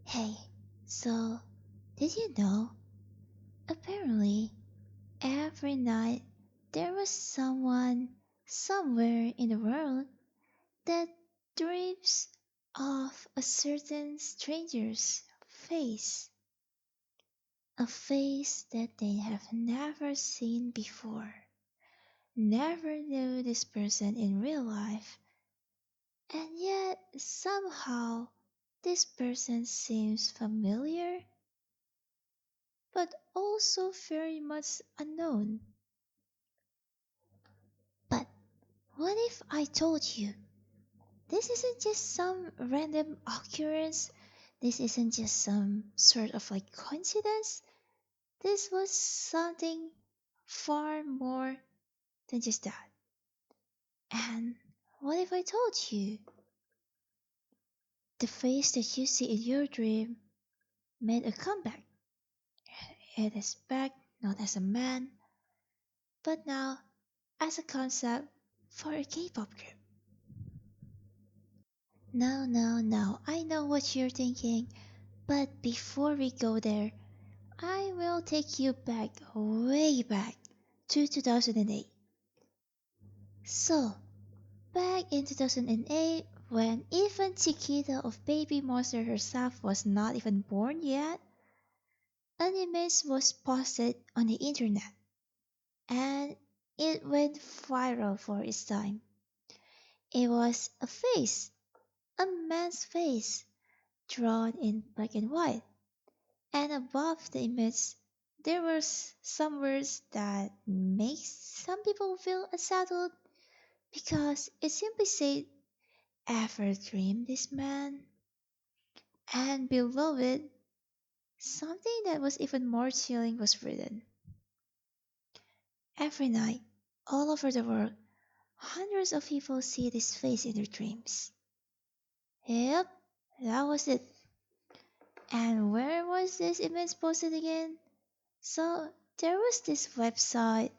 Hey, so did you know? Apparently, every night there was someone somewhere in the world that dreams of a certain stranger's face. A face that they have never seen before. Never knew this person in real life, and yet somehow this person seems familiar but also very much unknown. But what if I told you this isn't just some random occurrence? This isn't just some sort of like coincidence? This was something far more than just that. And what if I told you the face that you see in your dream made a comeback? It is back not as a man, but now as a concept for a K-pop group. No, no, no, I know what you're thinking, but before we go there, I will take you back, way back, to 2008. So, back in 2008, when even Chiquita of Baby Monster herself was not even born yet, an image was posted on the internet, and it went viral for its time. It was a face, a man's face, drawn in black and white, and above the image there were some words that makes some people feel unsettled because it simply said, "Ever dream this man?" And below it, something that was even more chilling was written. Every night, all over the world, hundreds of people see this face in their dreams. Yep, that was it. And where was this image posted again? So there was this website,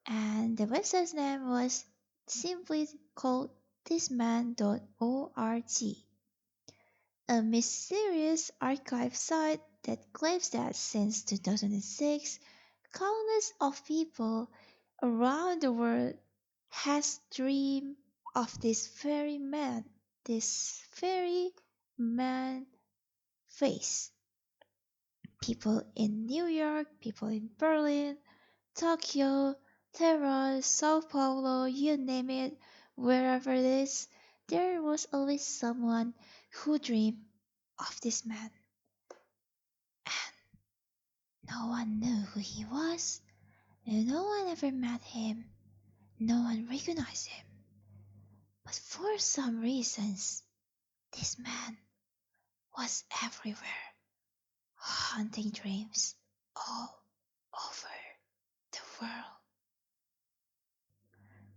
and the website's name was simply called thisman.org, a mysterious archive site that claims that since 2006, countless of people around the world has dreamed of this very man face. People in New York, people in Berlin, Tokyo, Tehran, Sao Paulo, you name it, wherever it is, there was always someone who dreamed of this man. And no one knew who he was, no one ever met him, no one recognized him. But for some reasons, this man was everywhere, haunting dreams all over the world.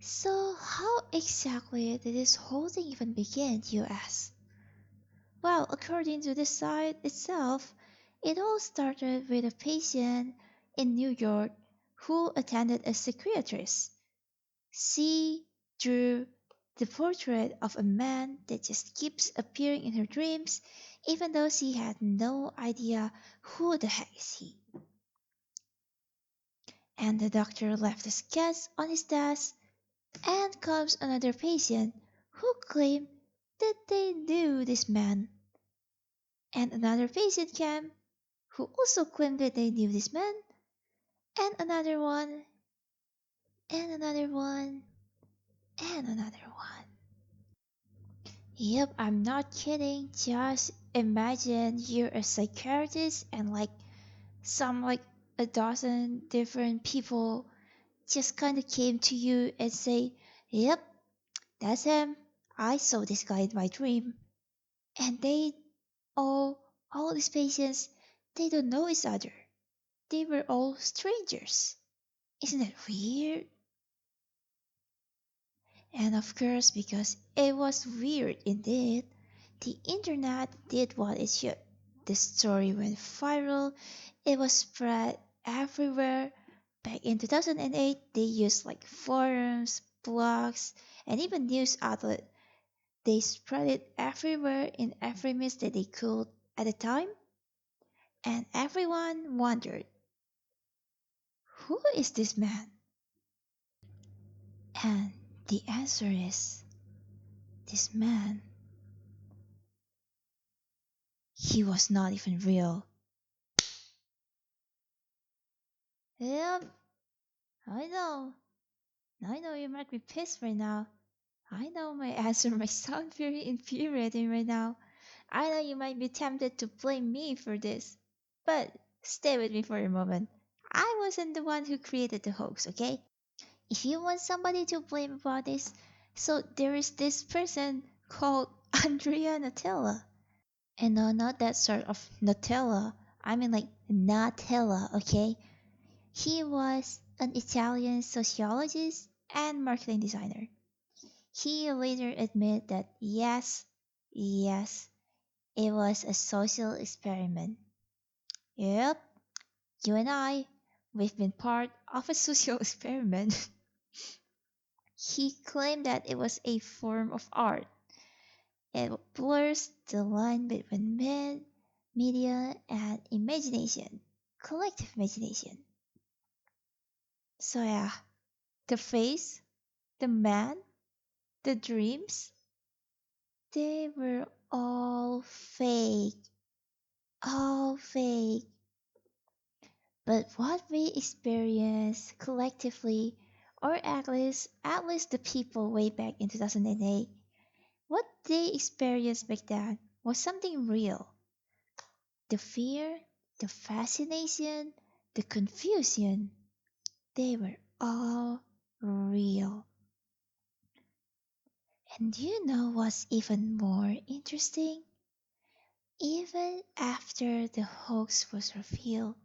So, how exactly did this whole thing even begin, you ask? Well, according to the site itself, it all started with a patient in New York who attended a psychiatrist. She drew the portrait of a man that just keeps appearing in her dreams, even though she had no idea who the heck is he. And the doctor left a sketch on his desk, and comes another patient who claimed that they knew this man. And another patient came who also claimed that they knew this man, and another one, and another one, and another one. Yep, I'm not kidding. Just imagine you're a psychiatrist and like a dozen different people just kind of came to you and say, "Yep, that's him. I saw this guy in my dream." And all these patients, they don't know each other. They were all strangers. Isn't that weird? And of course, because it was weird indeed, the internet did what it should. The story went viral, it was spread everywhere. Back in 2008, they used like forums, blogs, and even news outlets. They spread it everywhere in every means that they could. at the time, and everyone wondered, who is this man? And the answer is, this man, he was not even real. Yep, I know. I know you might be pissed right now. I know my answer might sound very infuriating right now. I know you might be tempted to blame me for this. But stay with me for a moment. I wasn't the one who created the hoax, okay? If you want somebody to blame about this, so there is this person called Andrea Nutella. And no, not that sort of Nutella. I mean like Nutella, okay? He was an Italian sociologist and marketing designer. He later admitted that yes, it was a social experiment. Yep, you and I, we've been part of a social experiment. He claimed that it was a form of art. It blurs the line between myth, media, and imagination, collective imagination. So, yeah, the face, the man, the dreams, they were all fake. All fake. But what we experience collectively, or at least the people way back in 2008, what they experienced back then was something real. The fear, the fascination, the confusion, they were all real. And you know what's even more interesting? Even after the hoax was revealed,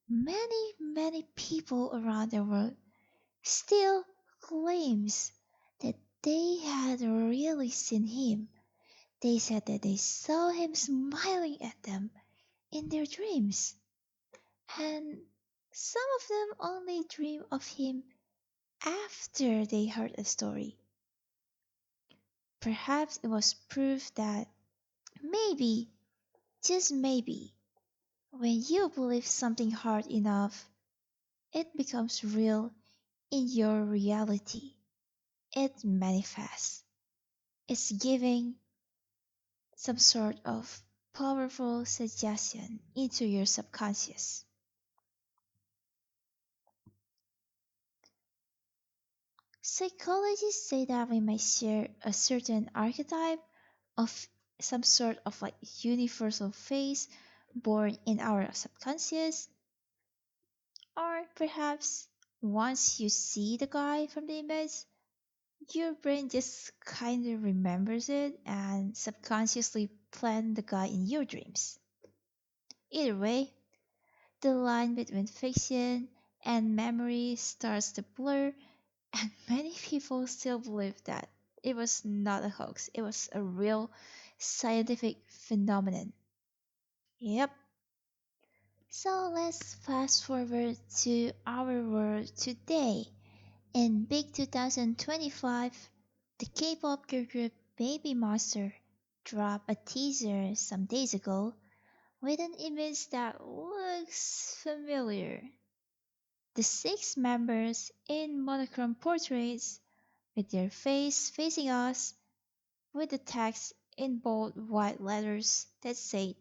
many people around the world still claims that they had really seen him. They said that they saw him smiling at them in their dreams. And some of them only dream of him after they heard a story. Perhaps it was proof that maybe, just maybe, when you believe something hard enough, it becomes real in your reality. It manifests. It's giving some sort of powerful suggestion into your subconscious. Psychologists say that we might share a certain archetype of some sort of like universal face born in our subconscious, or perhaps once you see the guy from the image, your brain just kinda remembers it and subconsciously plan the guy in your dreams. Either way, the line between fiction and memory starts to blur, and many people still believe that it was not a hoax, it was a real scientific phenomenon. Yep. So let's fast forward to our world today. In big 2025, the K-pop girl group BABYMONSTER dropped a teaser some days ago with an image that looks familiar. The six members in monochrome portraits with their face facing us with the text in bold white letters that said,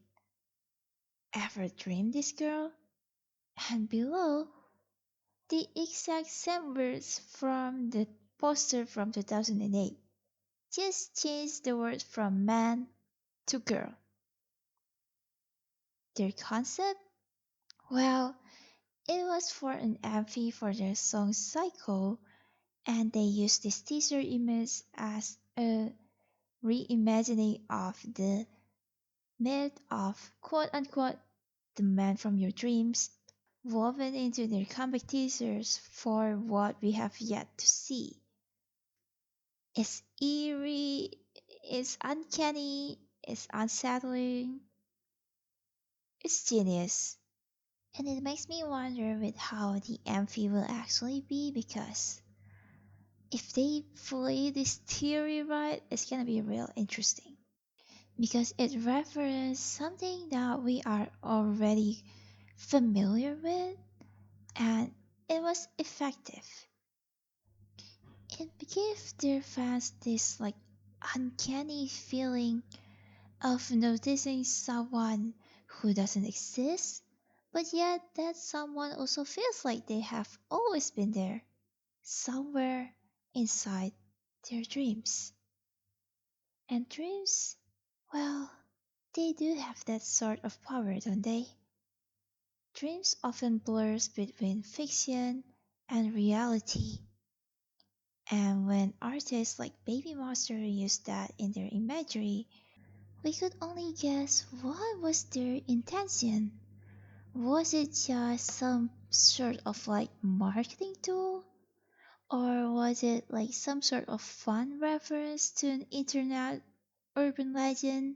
"Ever dreamed this girl?" And below, the exact same words from the poster from 2008. Just change the word from man to girl. Their concept? Well, it was for an amphi for their song Psycho, and they used this teaser image as a reimagining of the myth of quote unquote the man from your dreams woven into their comic teasers for what we have yet to see. It's eerie, it's uncanny, it's unsettling, it's genius. And it makes me wonder with how the amphi will actually be, because if they play this theory right, it's gonna be real interesting. because it referenced something that we are already familiar with, and it was effective. It gave their fans this uncanny feeling of noticing someone who doesn't exist, but yet that someone also feels like they have always been there, somewhere inside their dreams. And dreams, well, they do have that sort of power, don't they? Dreams often blurs between fiction and reality. And when artists like Baby Monster use that in their imagery, we could only guess what was their intention. Was it just some sort of marketing tool? Or was it some sort of fun reference to an internet urban legend?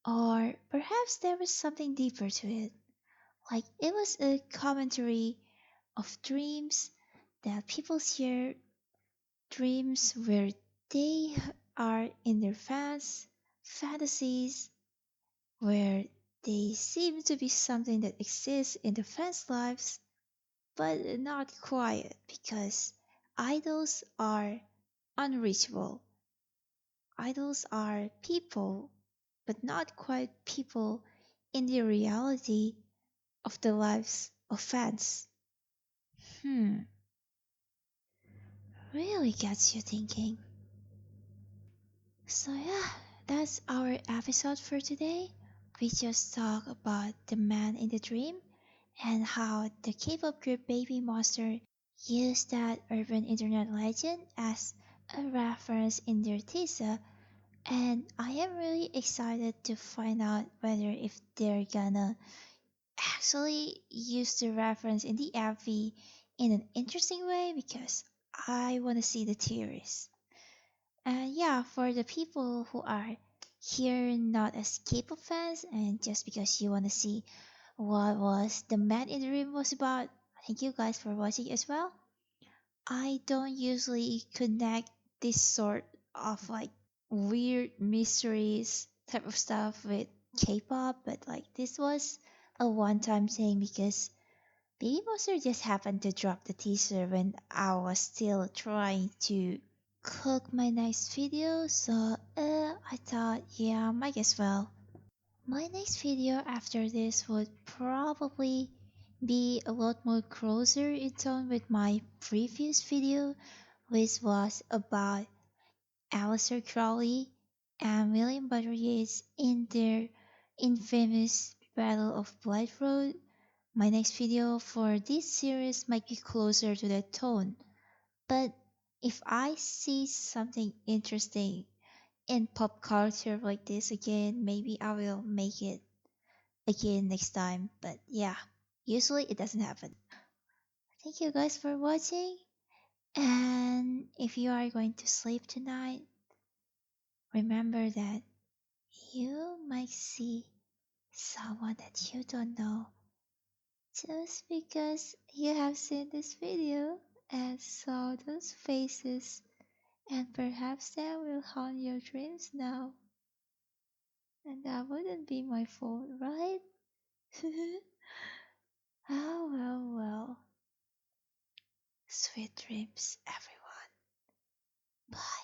Or perhaps there was something deeper to it. Like it was a commentary of dreams that people share, dreams where they are in their fantasies, where they seem to be something that exists in the fans' lives, but not quite because idols are unreachable. Idols are people, but not quite people in the reality of the lives of fans. Hmm, really gets you thinking. So, yeah, that's our episode for today. We just talk about the man in the dream and how the K-pop group Baby Monster used that urban internet legend as a reference in their teaser, and I am really excited to find out whether if they're gonna actually use the reference in the MV in an interesting way because I want to see the theories. And yeah, for the people who are here not as K-pop fans and just because you want to see what was the man in the room was about, thank you guys for watching as well. I don't usually connect this sort of weird mysteries type of stuff with K-pop, but this was a one-time thing because Baby Monster just happened to drop the teaser when I was still trying to cook my next video, so I thought, yeah, might as well. My next video after this would probably be a lot more closer in tone with my previous video, which was about Aleister Crowley and William Butler Yeats in their infamous Battle of Blight Road. My next video for this series might be closer to that tone, but if I see something interesting in pop culture like this again, maybe I will make it again next time. But yeah, usually it doesn't happen. Thank you guys for watching. And if you are going to sleep tonight, remember that you might see someone that you don't know just because you have seen this video and saw those faces, and perhaps that will haunt your dreams now. And that wouldn't be my fault, right? Oh, well, well. Sweet dreams, everyone. Bye.